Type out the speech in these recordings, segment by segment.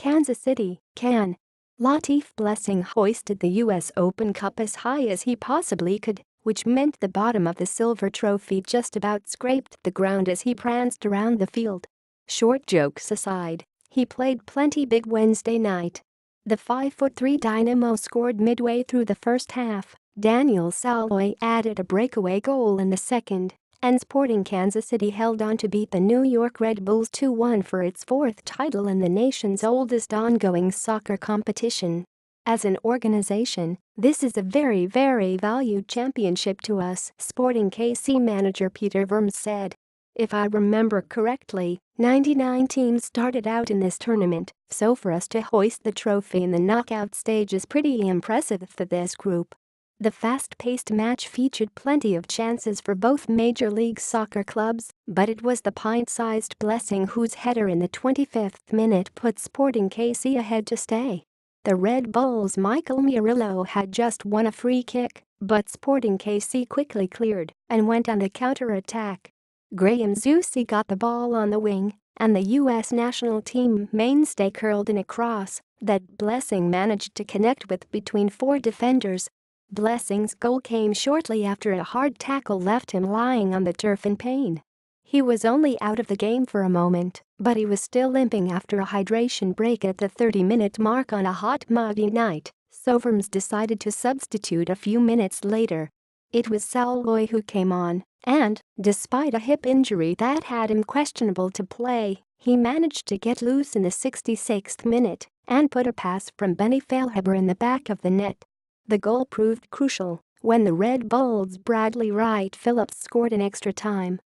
Kansas City, Can. Latif Blessing hoisted the U.S. Open Cup as high as he possibly could, which meant the bottom of the silver trophy just about scraped the ground as he pranced around the field. Short jokes aside, he played plenty big Wednesday night. The 5'3" dynamo scored midway through the first half. Daniel Salloi added a breakaway goal in the second, and Sporting Kansas City held on to beat the New York Red Bulls 2-1 for its fourth title in the nation's oldest ongoing soccer competition. As an organization, this is a very valued championship to us, Sporting KC manager Peter Vermes said. If I remember correctly, 99 teams started out in this tournament, so for us to hoist the trophy in the knockout stage is pretty impressive for this group. The fast-paced match featured plenty of chances for both Major League Soccer clubs, but it was the pint-sized Blessing whose header in the 25th minute put Sporting KC ahead to stay. The Red Bulls' Michael Murillo had just won a free kick, but Sporting KC quickly cleared and went on the counter-attack. Graham Zusi got the ball on the wing, and the U.S. national team mainstay curled in a cross that Blessing managed to connect with between four defenders. Blessing's goal came shortly after a hard tackle left him lying on the turf in pain. He was only out of the game for a moment, but he was still limping after a hydration break at the 30-minute mark on a hot muggy night, so Vermes decided to substitute a few minutes later. It was Salloi who came on, and, despite a hip injury that had him questionable to play, he managed to get loose in the 66th minute and put a pass from Benny Feilhaber in the back of the net. The goal proved crucial when the Red Bulls' Bradley Wright Phillips scored in extra time.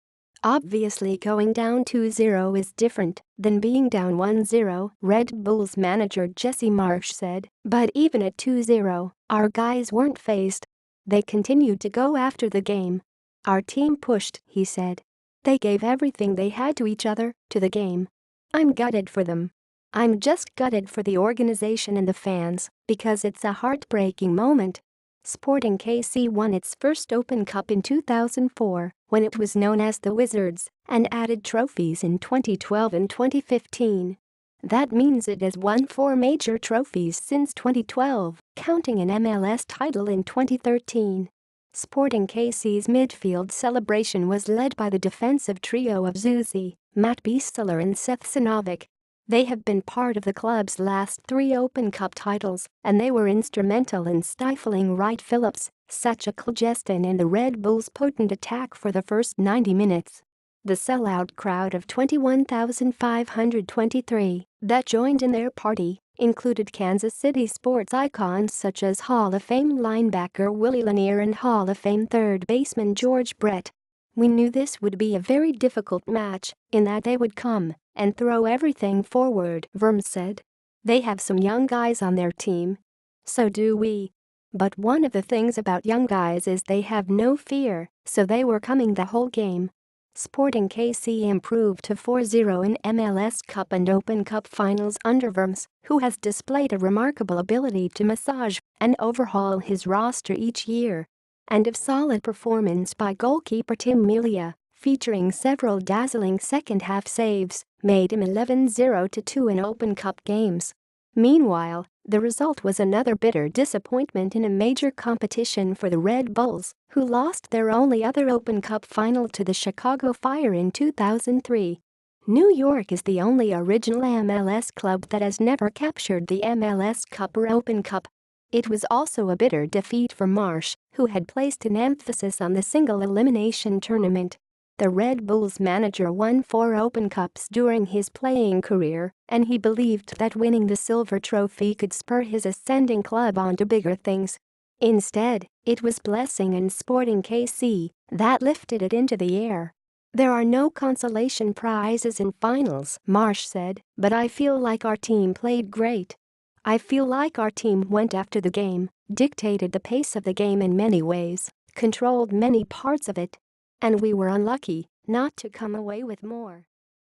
Obviously going down 2-0 is different than being down 1-0, Red Bulls manager Jesse Marsch said, but even at 2-0, our guys weren't phased. They continued to go after the game. Our team pushed, he said. They gave everything they had to each other, to the game. I'm gutted for them. I'm just gutted for the organization and the fans, because it's a heartbreaking moment. Sporting KC won its first Open Cup in 2004, when it was known as the Wizards, and added trophies in 2012 and 2015. That means it has won 4 major trophies since 2012, counting an MLS title in 2013. Sporting KC's midfield celebration was led by the defensive trio of Zusi, Matt Biesteler and Seth Sinovic. They have been part of the club's last 3 Open Cup titles, and they were instrumental in stifling Wright Phillips, Sacha Kljestan and the Red Bulls' potent attack for the first 90 minutes. The sellout crowd of 21,523 that joined in their party included Kansas City sports icons such as Hall of Fame linebacker Willie Lanier and Hall of Fame third baseman George Brett. We knew this would be a very difficult match, in that they would come and throw everything forward, Vermes said. They have some young guys on their team. So do we. But one of the things about young guys is they have no fear, so they were coming the whole game. Sporting KC improved to 4-0 in MLS Cup and Open Cup finals under Vermes, who has displayed a remarkable ability to massage and overhaul his roster each year. And a solid performance by goalkeeper Tim Melia, featuring several dazzling second-half saves, made him 11-0-2 in Open Cup games. Meanwhile, the result was another bitter disappointment in a major competition for the Red Bulls, who lost their only other Open Cup final to the Chicago Fire in 2003. New York is the only original MLS club that has never captured the MLS Cup or Open Cup. It was also a bitter defeat for Marsch, who had placed an emphasis on the single elimination tournament. The Red Bulls manager won 4 Open Cups during his playing career, and he believed that winning the silver trophy could spur his ascending club on to bigger things. Instead, it was Blessing and Sporting KC that lifted it into the air. There are no consolation prizes in finals, Marsch said, but I feel like our team played great. I feel like our team went after the game, dictated the pace of the game in many ways, controlled many parts of it. And we were unlucky not to come away with more.